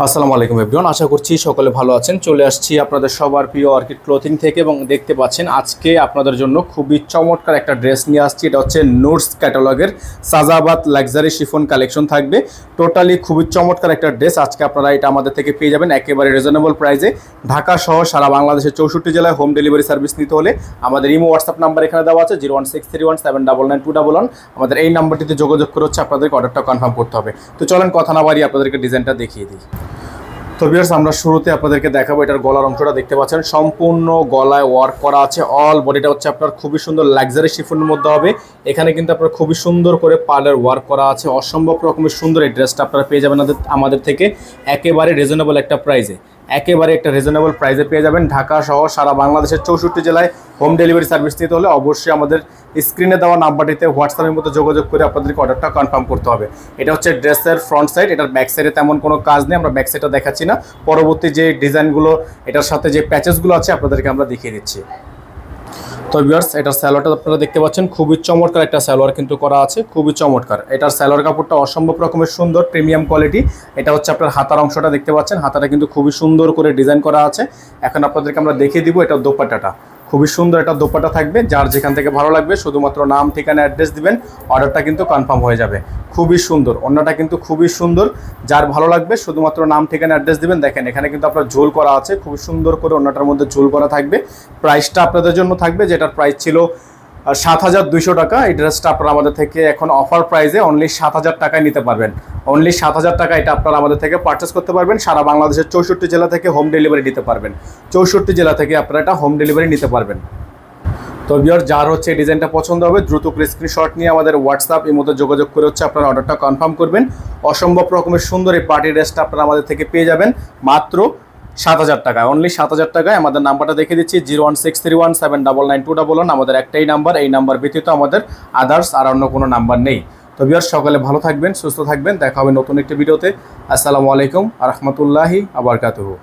আসসালামু আলাইকুম এভরিওয়ান, আশা করছি সকলে ভালো আছেন। চলে আসছি আপনাদের সবার প্রিয় অর্কিড ক্লোথিং থেকে এবং দেখতে পাচ্ছেন আজকে আপনাদের জন্য খুবই চমৎকার একটা ড্রেস নিয়ে আসছি। এটা হচ্ছে নোটস ক্যাটালগের সাজাবাদ লাক্সারি শিফন কালেকশন থাকবে। টোটালি খুবই চমৎকার একটা ড্রেস। আজকে আপনারা এটা আমাদের থেকে পেয়ে যাবেন একেবারে রিজনেবল প্রাইসে। ঢাকা সহ সারা বাংলাদেশের 64 জেলায় হোম ডেলিভারি সার্ভিস নিতে হলে আমাদের ইমো হোয়াটসঅ্যাপ নাম্বার এখানে দেওয়া আছে 01631799211। আমাদের এই নাম্বারটিতে যোগাযোগ করে হচ্ছে আপনাদেরকে অর্ডারটা কনফার্ম করতে হবে। তো চলেন কথা না বাড়িয়ে আপনাদেরকে ডিজাইনটা দেখিয়ে দিই। তো ভিউয়ার্স, আমরা শুরুতে আপনাদেরকে দেখাবো এটার গলার অংশটা। দেখতে পাচ্ছেন সম্পূর্ণ গলায় ওয়ার্ক করা আছে। অল বডিটা হচ্ছে আপনার খুবই সুন্দর লাক্সারি শিফনের মধ্যে হবে। এখানে কিন্তু আপনার খুবই সুন্দর করে পার্লের ওয়ার্ক করা আছে। অসম্ভব রকমের সুন্দর এই ড্রেসটা আপনারা পেয়ে যাবেন আমাদের থেকে একেবারে রিজনেবল একটা প্রাইসে। একেবারে একটা রিজনেবল প্রাইসে পেয়ে যাবেন। ঢাকা সহ সারা বাংলাদেশের 64 জেলায় হোম ডেলিভারি সার্ভিস নিতে হলে অবশ্যই আমাদের স্ক্রিনে দেওয়া নাম্বারটিতে হোয়াটসঅ্যাপের মধ্যে যোগাযোগ করে আপনাদেরকে অর্ডারটা কনফার্ম করতে হবে। এটা হচ্ছে ড্রেসের ফ্রন্ট সাইড। এটার ব্যাক সাইডে তেমন কোনো কাজ নেই, আমরা ব্যাক সাইডটা দেখাচ্ছি না। পরবর্তী যে ডিজাইনগুলো এটার সাথে যে প্যাচেসগুলো আছে আপনাদেরকে আমরা দেখিয়ে দিচ্ছি। তো ভিউয়ার্স, এটার সালোয়ারটা আপনারা দেখতে পাচ্ছেন খুবই চমৎকার একটা সালোয়ার কিন্তু করা আছে, খুবই চমৎকার। এটার সালোয়ার কাপড়টা অসম্ভব রকমের সুন্দর, প্রিমিয়াম কোয়ালিটি। এটা হচ্ছে আপনার হাতার অংশটা দেখতে পাচ্ছেন, হাতাটা কিন্তু খুবই সুন্দর করে ডিজাইন করা আছে। এখন আপনাদেরকে আমরা দেখিয়ে দিব এটা দোপাট্টাটা। খুবই সুন্দর একটা দোপাট্টা থাকবে। যার যেখান থেকে ভালো লাগবে শুধুমাত্র নাম, ঠিকানা, অ্যাড্রেস দিবেন, অর্ডারটা কিন্তু কনফার্ম হয়ে যাবে। খুবই সুন্দর, অন্যটা কিন্তু খুবই সুন্দর। যার ভালো লাগবে শুধুমাত্র নাম, ঠিকানা, অ্যাড্রেস দিবেন। দেখেন এখানে কিন্তু আপনার ঝোল করা আছে, খুবই সুন্দর করে অন্যটার মধ্যে ঝোল করা থাকবে। প্রাইসটা আপনাদের জন্য থাকবে, যেটার প্রাইস ছিল 7200 টাকা। এই ড্রেসটা আপনারা আমাদের থেকে এখন অফার প্রাইসে অনলি 7000 টাকায় নিতে পারবেন। অনলি 7000 টাকা এটা আপনারা আমাদের থেকে পারচেস করতে পারবেন। সারা বাংলাদেশের 64 জেলা থেকে হোম ডেলিভারি নিতে পারবেন। 64 জেলা থেকে আপনারা এটা হোম ডেলিভারি নিতে পারবেন। তো ভিউয়ার, যার হচ্ছে এই ডিজাইনটা পছন্দ হবে দ্রুত করে স্ক্রিনশট নিয়ে আমাদের হোয়াটসঅ্যাপ এর মধ্যে যোগাযোগ করে হচ্ছে আপনারা অর্ডারটা কনফার্ম করবেন। অসম্ভব রকমের সুন্দর এই পার্টি ড্রেসটা আপনারা আমাদের থেকে পেয়ে যাবেন মাত্র 7000 টাকায়। অনলি 7000 টাকায়। আমাদের নাম্বারটা দেখে দিচ্ছি 01631799211। আমাদের একটাই নাম্বার, এই নাম্বার ব্যতীত আমাদের আদার্স আর অন্য কোনো নাম্বার নেই। তো ভিউয়ার, সকলে ভালো থাকবেন, সুস্থ থাকবেন। দেখা হবে নতুন একটি ভিডিওতে। আসসালামু আলাইকুম ওয়া রাহমাতুল্লাহি ওয়া বারাকাতুহু।